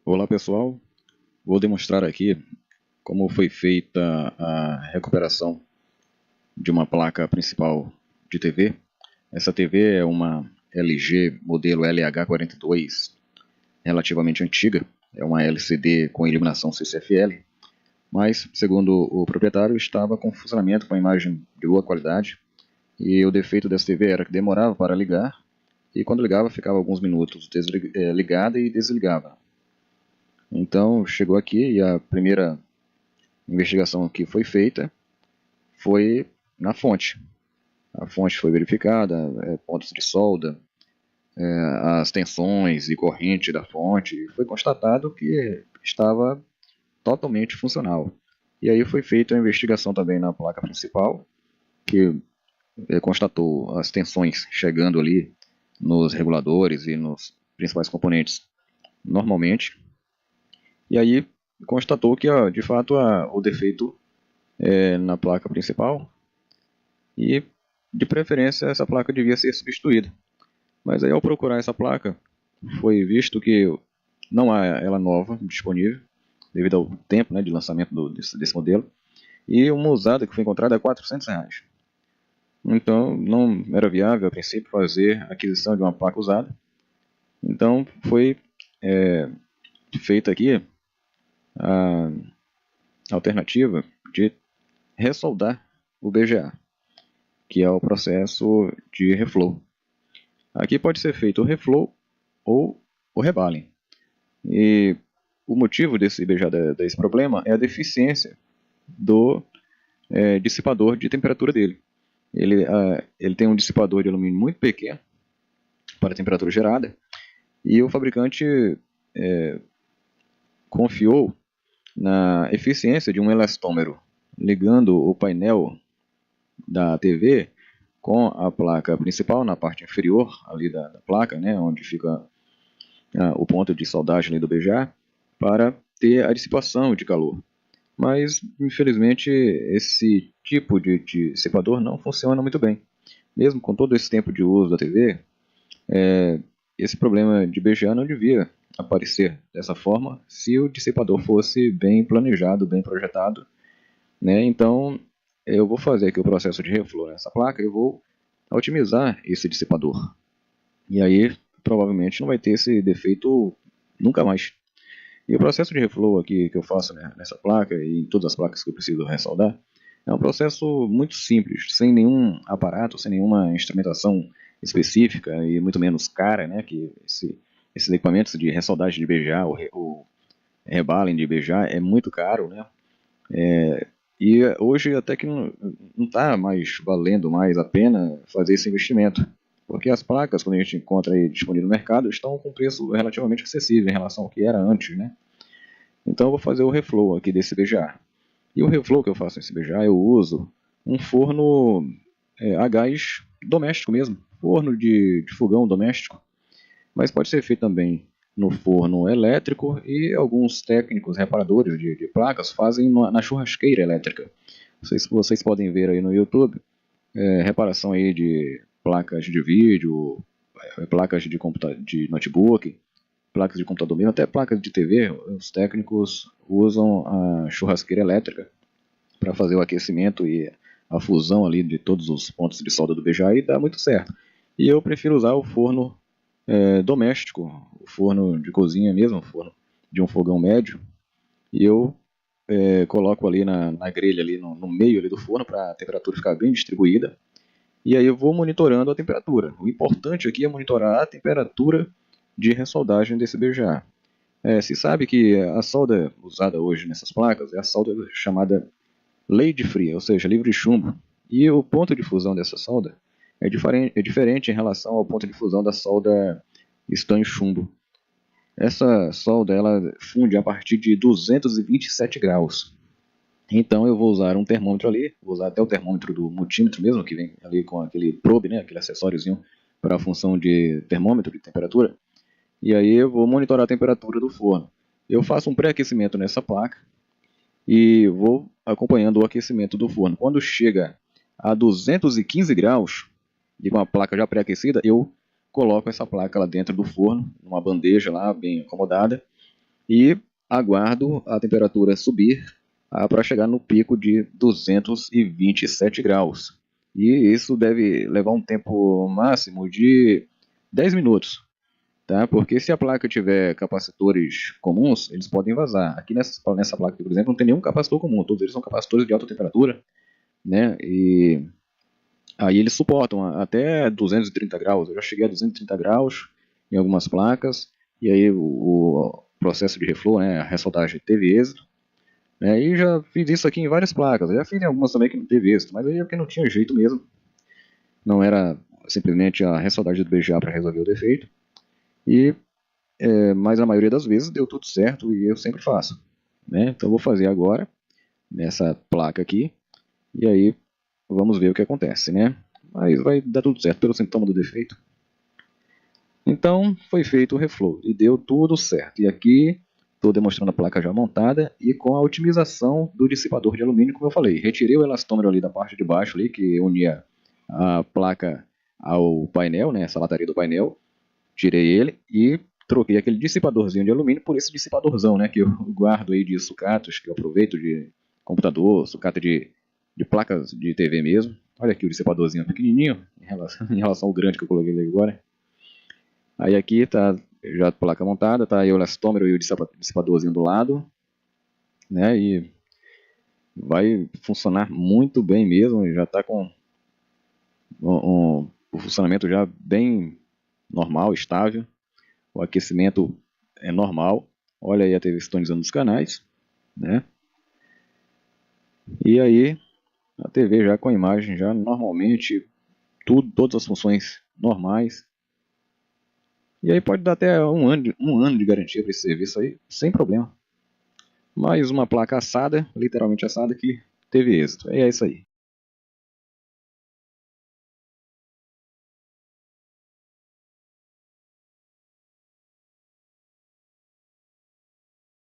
Olá pessoal, vou demonstrar aqui como foi feita a recuperação de uma placa principal de TV. Essa TV é uma LG modelo LH42, relativamente antiga, é uma LCD com iluminação CCFL, mas segundo o proprietário estava com funcionamento com a imagem de boa qualidade, e o defeito dessa TV era que demorava para ligar, e quando ligava ficava alguns minutos ligada e desligava. Então chegou aqui e a primeira investigação que foi feita foi na fonte. A fonte foi verificada, pontos de solda, as tensões e corrente da fonte, e foi constatado que estava totalmente funcional. E aí foi feita a investigação também na placa principal, que constatou as tensões chegando ali nos reguladores e nos principais componentes normalmente. E aí constatou que, de fato, o defeito na placa principal, e de preferência essa placa devia ser substituída. Mas aí ao procurar essa placa, foi visto que não há ela nova disponível, devido ao tempo, né, de lançamento desse modelo, e uma usada que foi encontrada é R$ 400. Então não era viável a princípio fazer a aquisição de uma placa usada. Então foi feita aqui a alternativa de ressoldar o BGA, que é o processo de reflow. Aqui pode ser feito o reflow ou o rebalem. E o motivo desse problema é a deficiência do dissipador de temperatura dele. Ele tem um dissipador de alumínio muito pequeno para a temperatura gerada, e o fabricante confiou na eficiência de um elastômero, ligando o painel da TV com a placa principal na parte inferior ali da placa, né, onde fica o ponto de soldagem ali do BGA, para ter a dissipação de calor. Mas, infelizmente, esse tipo de dissipador não funciona muito bem. Mesmo com todo esse tempo de uso da TV, esse problema de BGA não devia aparecer dessa forma se o dissipador fosse bem planejado, bem projetado, né? Então, eu vou fazer aqui o processo de reflow nessa placa e vou otimizar esse dissipador. E aí, provavelmente, não vai ter esse defeito nunca mais. E o processo de reflow aqui que eu faço, né, nessa placa e em todas as placas que eu preciso ressoldar, é um processo muito simples, sem nenhum aparato, sem nenhuma instrumentação específica e muito menos cara, né, que esses equipamentos de ressoldagem de BGA, o rebalem de BGA é muito caro, né, e hoje até que não está mais valendo mais a pena fazer esse investimento, porque as placas, quando a gente encontra aí disponível no mercado, estão com preço relativamente acessível em relação ao que era antes, né. Então eu vou fazer o reflow aqui desse BGA. E o reflow que eu faço nesse BGA, eu uso um forno a gás doméstico mesmo, forno de fogão doméstico, mas pode ser feito também no forno elétrico, e alguns técnicos reparadores de placas fazem na churrasqueira elétrica. Vocês podem ver aí no YouTube reparação aí de placas de vídeo, placas de notebook, placas de computador mesmo, até placas de TV. Os técnicos usam a churrasqueira elétrica para fazer o aquecimento e a fusão ali de todos os pontos de solda do BGA, e dá muito certo. E eu prefiro usar o forno doméstico, o forno de cozinha mesmo, o forno de um fogão médio, e eu coloco ali na grelha, ali no meio ali do forno, para a temperatura ficar bem distribuída, e aí eu vou monitorando a temperatura. O importante aqui é monitorar a temperatura de ressoldagem desse BGA. Se sabe que a solda usada hoje nessas placas é a solda chamada lead free, ou seja, livre de chumbo. E o ponto de fusão dessa solda é diferente em relação ao ponto de fusão da solda estanho chumbo. Essa solda ela funde a partir de 227 graus. Então eu vou usar um termômetro ali, vou usar até o termômetro do multímetro mesmo, que vem ali com aquele probe, né, aquele acessóriozinho para a função de termômetro de temperatura. E aí eu vou monitorar a temperatura do forno. Eu faço um pré-aquecimento nessa placa e vou acompanhando o aquecimento do forno. Quando chega a 215 graus, de uma placa já pré-aquecida, eu coloco essa placa lá dentro do forno, numa bandeja lá bem acomodada, e aguardo a temperatura subir para chegar no pico de 227 graus. E isso deve levar um tempo máximo de 10 minutos, tá? Porque se a placa tiver capacitores comuns, eles podem vazar. Aqui nessa placa, por exemplo, não tem nenhum capacitor comum, todos eles são capacitores de alta temperatura, né? E aí eles suportam até 230 graus. Eu já cheguei a 230 graus em algumas placas, e aí o processo de reflow, né, a ressoldagem teve êxito. E já fiz isso aqui em várias placas. Eu já fiz em algumas também que não teve êxito, mas aí é porque não tinha jeito mesmo. Não era simplesmente a ressoldagem do BGA para resolver o defeito. Mas a maioria das vezes deu tudo certo e eu sempre faço. Né? Então eu vou fazer agora nessa placa aqui e aí vamos ver o que acontece, né? Mas vai dar tudo certo pelo sintoma do defeito. Então foi feito o reflow e deu tudo certo. E aqui estou demonstrando a placa já montada e com a otimização do dissipador de alumínio, como eu falei. Retirei o elastômero ali da parte de baixo ali, que unia a placa ao painel, né, essa lataria do painel. Tirei ele e troquei aquele dissipadorzinho de alumínio por esse dissipadorzão, né, que eu guardo aí de sucatos, que eu aproveito de computador, sucata de placas de TV mesmo. Olha aqui o dissipadorzinho pequenininho em relação ao grande que eu coloquei ali agora. Aí aqui tá já a placa montada, tá aí o elastômero e o dissipadorzinho do lado, né? E vai funcionar muito bem mesmo, já está com o funcionamento já bem normal, estável. O aquecimento é normal. Olha aí a TV sintonizando os canais, né? E aí a TV já com a imagem já normalmente, todas as funções normais. E aí pode dar até um ano de garantia para esse serviço aí, sem problema. Mais uma placa assada, literalmente assada, que teve êxito. E é isso aí.